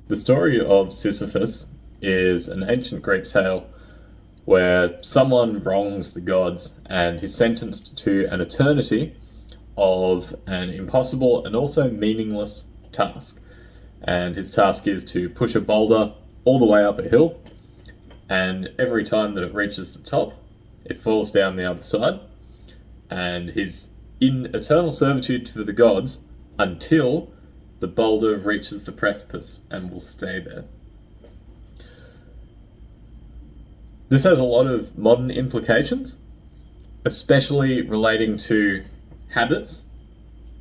The story of Sisyphus is an ancient Greek tale where someone wrongs the gods and is sentenced to an eternity of an impossible and also meaningless task. And his task is to push a boulder all the way up a hill, and every time that it reaches the top, it falls down the other side, and he's in eternal servitude for the gods until the boulder reaches the precipice and will stay there. This has a lot of modern implications, especially relating to habits,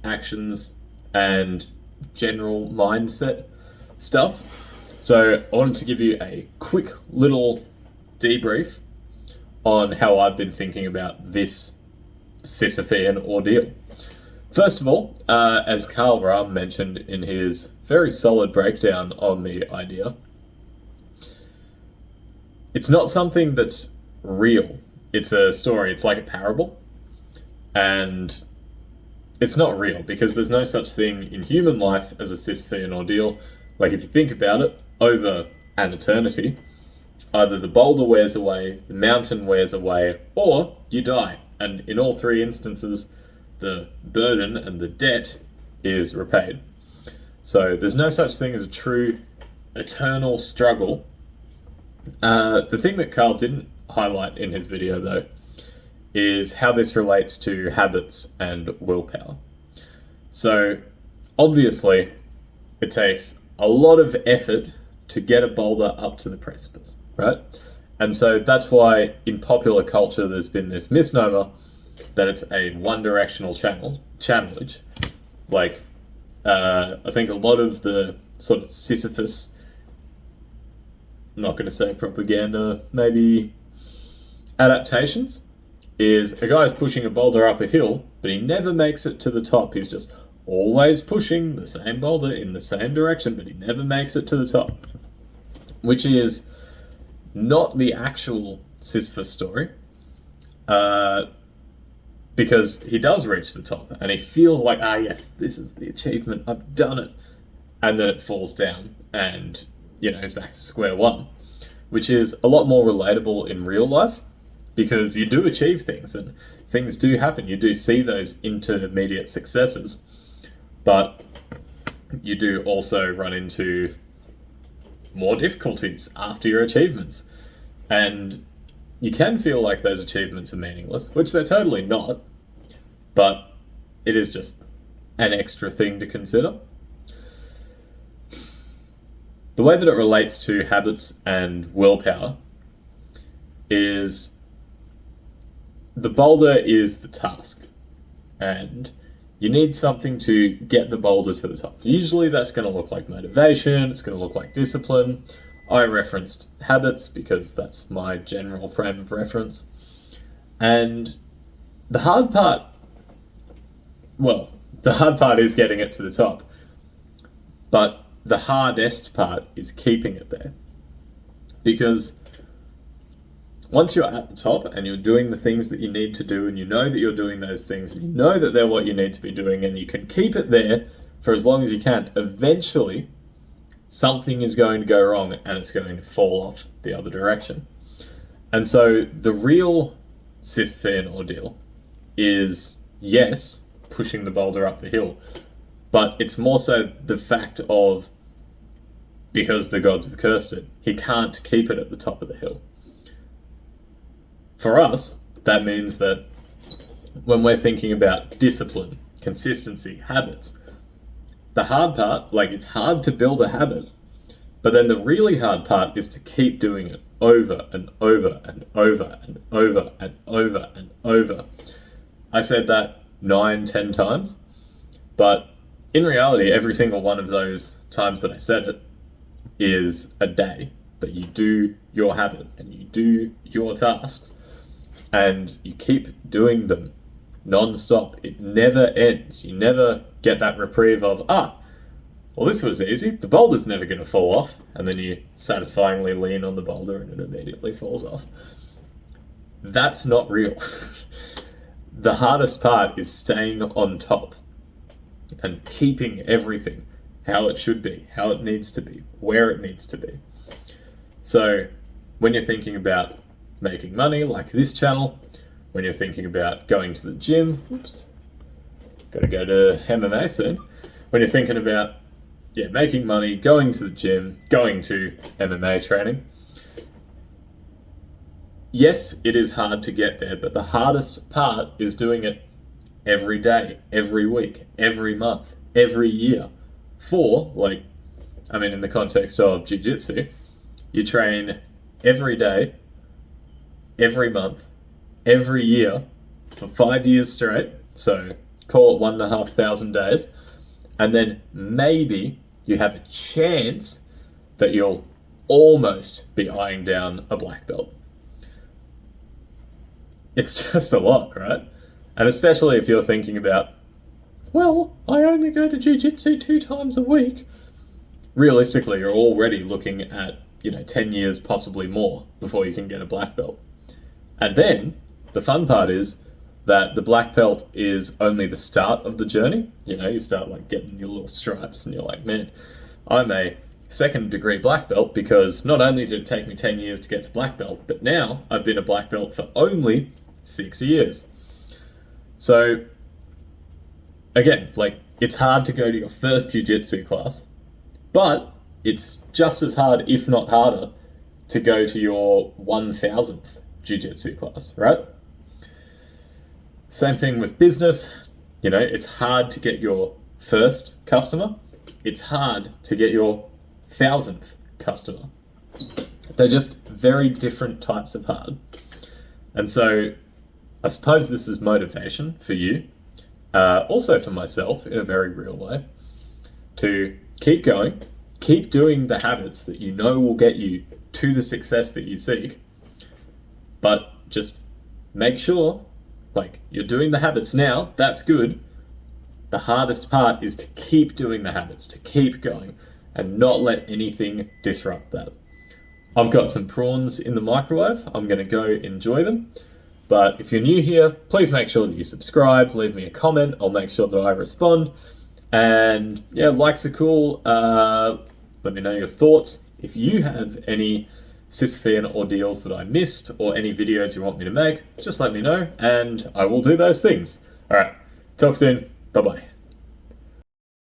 actions, and general mindset stuff. So I wanted to give you a quick little debrief on how I've been thinking about this Sisyphean ordeal. First of all, as Carl Rahm mentioned in his very solid breakdown on the idea, it's not something that's real. It's a story, it's like a parable, and it's not real because there's no such thing in human life as a Sisyphean ordeal. Like, if you think about it, over an eternity, either the boulder wears away, the mountain wears away, or you die. And in all three instances, the burden and the debt is repaid. So there's no such thing as a true eternal struggle. The thing that Carl didn't highlight in his video, though, is how this relates to habits and willpower. So obviously, it takes a lot of effort to get a boulder up to the precipice, right? And so that's why in popular culture there's been this misnomer that it's a one-directional challenge. Like, I think a lot of the sort of Sisyphus, I'm not going to say propaganda, maybe adaptations, is a guy's pushing a boulder up a hill, but he never makes it to the top. He's just always pushing the same boulder in the same direction, but he never makes it to the top. Which is not the actual Sisyphus story, because he does reach the top and he feels like, yes, this is the achievement, I've done it. And then it falls down and, he's back to square one, which is a lot more relatable in real life because you do achieve things and things do happen. You do see those intermediate successes, but you do also run into more difficulties after your achievements. And you can feel like those achievements are meaningless, which they're totally not, but it is just an extra thing to consider. The way that it relates to habits and willpower is the boulder is the task, and you need something to get the boulder to the top. Usually that's going to look like motivation, it's going to look like discipline. I referenced habits because that's my general frame of reference. And the hard part is getting it to the top. But the hardest part is keeping it there. Because once you're at the top and you're doing the things that you need to do, and you know that you're doing those things, and you know that they're what you need to be doing, and you can keep it there for as long as you can, eventually something is going to go wrong and it's going to fall off the other direction. And so the real Sisyphean ordeal is, yes, pushing the boulder up the hill, but it's more so the fact of, because the gods have cursed it, he can't keep it at the top of the hill. For us, that means that when we're thinking about discipline, consistency, habits, the hard part, it's hard to build a habit, but then the really hard part is to keep doing it over and over and over and over and over and over. I said that 9-10 times, but in reality, every single one of those times that I said it is a day that you do your habit and you do your tasks and you keep doing them non-stop. It never ends. You never get that reprieve of, well, this was easy, the boulder's never going to fall off, and then you satisfyingly lean on the boulder and it immediately falls off. That's not real. The hardest part is staying on top and keeping everything how it should be, how it needs to be, where it needs to be. So when you're thinking about making money like this channel, when you're thinking about going to the gym, gotta go to MMA soon. When you're thinking about making money, going to the gym, going to MMA training, yes, it is hard to get there, but the hardest part is doing it every day, every week, every month, every year. In the context of jiu-jitsu, you train every day, every month, every year for 5 years straight. So call it 1,500 days. And then maybe you have a chance that you'll almost be eyeing down a black belt. It's just a lot, right? And especially if you're thinking about, well, I only go to jiu-jitsu 2 times a week. Realistically, you're already looking at, 10 years, possibly more, before you can get a black belt. And then the fun part is that the black belt is only the start of the journey. You start getting your little stripes and you're like, man, I'm a 2nd degree black belt because not only did it take me 10 years to get to black belt, but now I've been a black belt for only 6 years. So again, it's hard to go to your first jiu-jitsu class, but it's just as hard, if not harder, to go to your 1,000th jiu-jitsu class, right? Same thing with business. It's hard to get your first customer. It's hard to get your 1,000th customer. They're just very different types of hard. And so I suppose this is motivation for you, also for myself in a very real way, to keep going, keep doing the habits that you know will get you to the success that you seek, but just make sure you're doing the habits now. That's good. The hardest part is to keep doing the habits, to keep going and not let anything disrupt that. I've got some prawns in the microwave. I'm going to go enjoy them. But if you're new here, please make sure that you subscribe, leave me a comment. I'll make sure that I respond. And likes are cool. Let me know your thoughts. If you have any Sisyphean ordeals that I missed or any videos you want me to make, just let me know and I will do those things. All right, talk soon. Bye-bye.